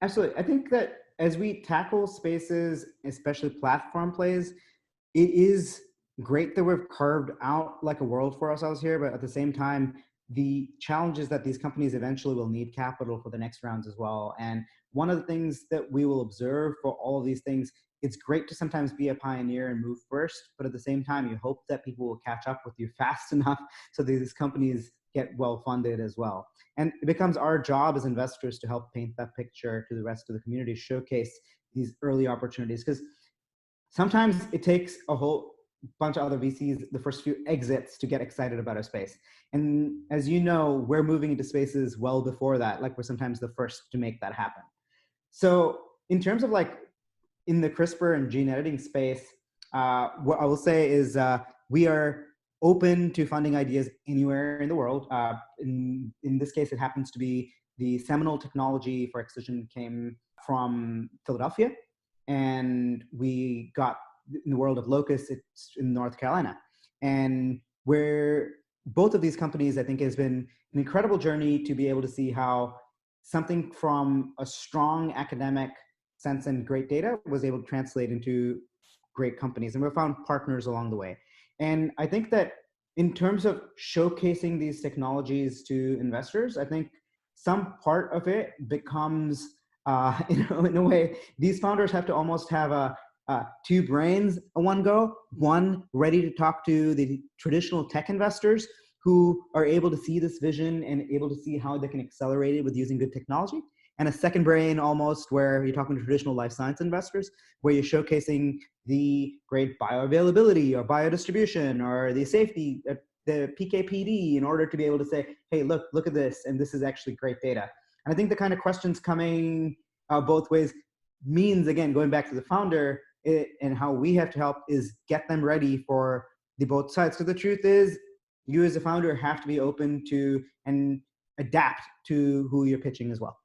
Absolutely. I think that as we tackle spaces, especially platform plays, it is great that we've carved out like a world for ourselves here, but at the same time, the challenge is that these companies eventually will need capital for the next rounds as well. And one of the things that we will observe for all of these things, it's great to sometimes be a pioneer and move first, but at the same time, you hope that people will catch up with you fast enough so that these companies get well funded as well. And it becomes our job as investors to help paint that picture to the rest of the community, showcase these early opportunities. Because sometimes it takes a whole bunch of other VCs, the first few exits, to get excited about our space. And as you know, we're moving into spaces well before that, like we're sometimes the first to make that happen. So in terms of like in the CRISPR and gene editing space, what I will say is we are open to funding ideas anywhere in the world. In this case, it happens to be the seminal technology for excision came from Philadelphia, and we got in the world of Locus, it's in North Carolina. And where both of these companies, I think, has been an incredible journey to be able to see how something from a strong academic sense and great data was able to translate into great companies. And we found partners along the way. And I think that in terms of showcasing these technologies to investors, I think some part of it becomes, in a way, these founders have to almost have two brains at one go. One ready to talk to the traditional tech investors who are able to see this vision and able to see how they can accelerate it with using good technology. And a second brain almost where you're talking to traditional life science investors, where you're showcasing the great bioavailability or biodistribution or the safety, the PK/PD, in order to be able to say, hey, look at this, and this is actually great data. And I think the kind of questions coming both ways means, again, going back to the founder and how we have to help is get them ready for the both sides. Because the truth is, you as a founder have to be open to and adapt to who you're pitching as well.